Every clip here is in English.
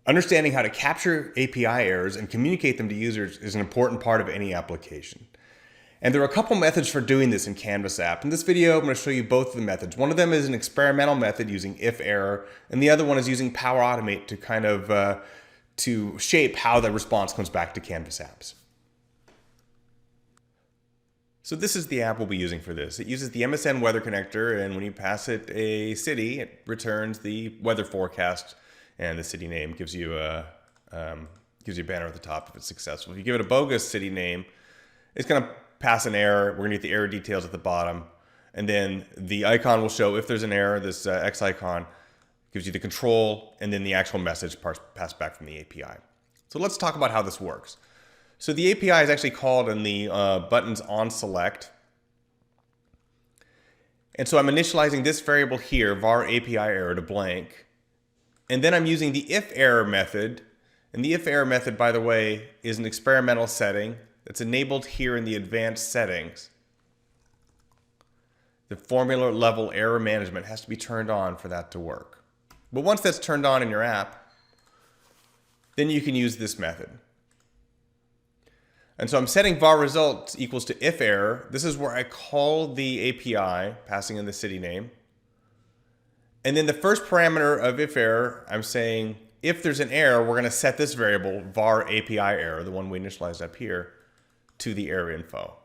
Understanding how to capture API errors and communicate them to users is an important part of any application. And there are a couple methods for doing this in Canvas app. In this video, I'm going to show you both of the methods. One of them is an experimental method using if error, and the other one is using Power Automate to kind of to shape how the response comes back to Canvas apps. So this is the app we'll be using for this. It uses the MSN weather connector, and when you pass it a city, it returns the weather forecast, and the city name gives you a banner at the top if it's successful. If you give it a bogus city name, it's going to pass an error. We're going to get the error details at the bottom, and then the icon will show if there's an error. This X icon gives you the control, and then the actual message passed back from the API. So let's talk about how this works. So the API is actually called in the buttons on select. And so I'm initializing this variable here, var API error, to blank. And then I'm using the if error method. And the if error method, by the way, is an experimental setting that's enabled here in the advanced settings. The formula level error management has to be turned on for that to work. But once that's turned on in your app, then you can use this method. And so I'm setting var results equals to if error. This is where I call the API, passing in the city name. And then the first parameter of if error, I'm saying if there's an error, we're going to set this variable, var API error, the one we initialized up here, to the error info.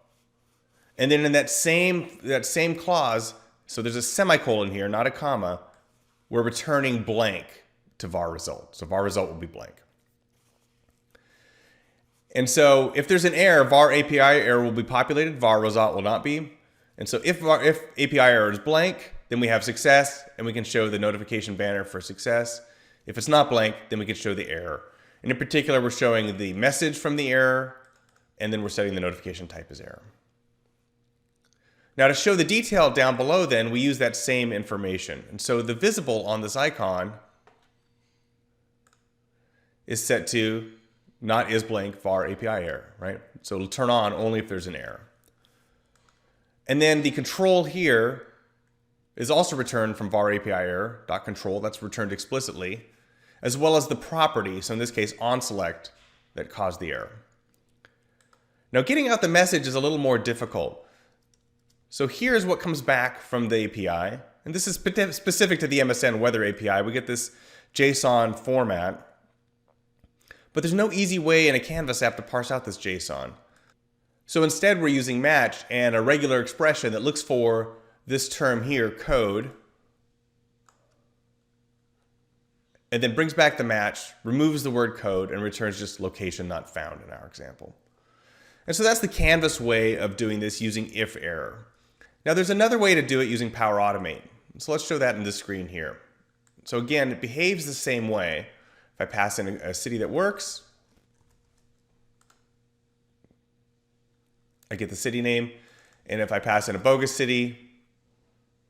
And then in that same clause, so there's a semicolon here, not a comma, we're returning blank to var result. So var result will be blank. And so if there's an error, var API error will be populated, var result will not be. And so if API error is blank, then we have success, and we can show the notification banner for success. If it's not blank, then we can show the error. And in particular, we're showing the message from the error, and then we're setting the notification type as error. Now to show the detail down below then, we use that same information. And so the visible on this icon is set to not is blank var API error, right? So it'll turn on only if there's an error. And then the control here is also returned from var API error dot control, that's returned explicitly, as well as the property, so in this case on select, that caused the error. Now getting out the message is a little more difficult. So here's what comes back from the API, and this is specific to the MSN weather API. We get this JSON format. But there's no easy way in a Canvas app to parse out this JSON. So instead we're using match and a regular expression that looks for this term here, code, and then brings back the match, removes the word code, and returns just location not found in our example. And so that's the Canvas way of doing this using if error. Now there's another way to do it using Power Automate. So let's show that in this screen here. So again, it behaves the same way. If I pass in a city that works, I get the city name. And if I pass in a bogus city,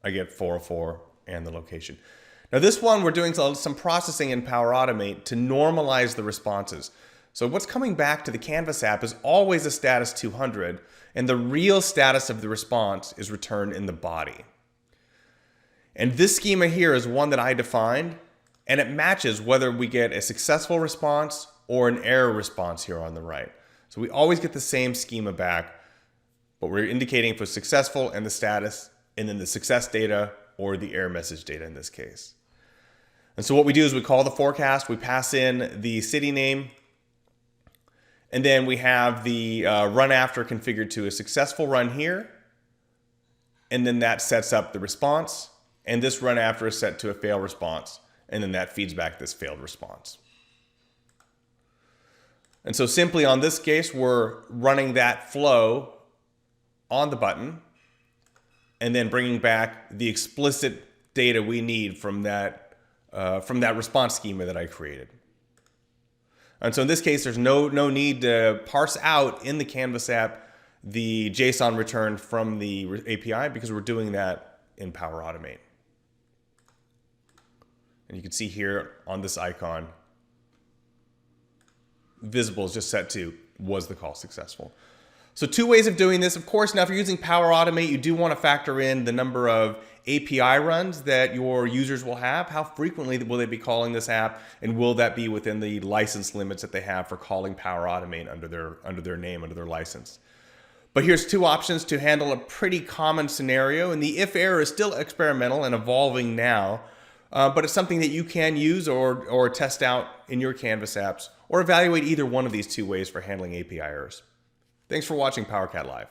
I get 404 and the location. Now this one, we're doing some processing in Power Automate to normalize the responses. So what's coming back to the Canvas app is always a status 200, and the real status of the response is returned in the body. And this schema here is one that I defined, and it matches whether we get a successful response or an error response here on the right. So we always get the same schema back, but we're indicating for successful and the status, and then the success data or the error message data in this case. And so what we do is we call the forecast, we pass in the city name, and then we have the run after configured to a successful run here, and then that sets up the response, and this run after is set to a fail response. And then that feeds back this failed response. And so simply on this case, we're running that flow on the button and then bringing back the explicit data we need from that response schema that I created. And so in this case, there's no need to parse out in the Canvas app the JSON return from the API because we're doing that in Power Automate. And you can see here on this icon, visible is just set to was the call successful. So 2 ways of doing this. Of course, now if you're using Power Automate, you do want to factor in the number of API runs that your users will have. How frequently will they be calling this app, and will that be within the license limits that they have for calling Power Automate under their name, under their license? But here's 2 options to handle a pretty common scenario, and the if error is still experimental and evolving now, but it's something that you can use or test out in your Canvas apps, or evaluate either one of these 2 ways for handling API errors. Thanks for watching PowerCat Live.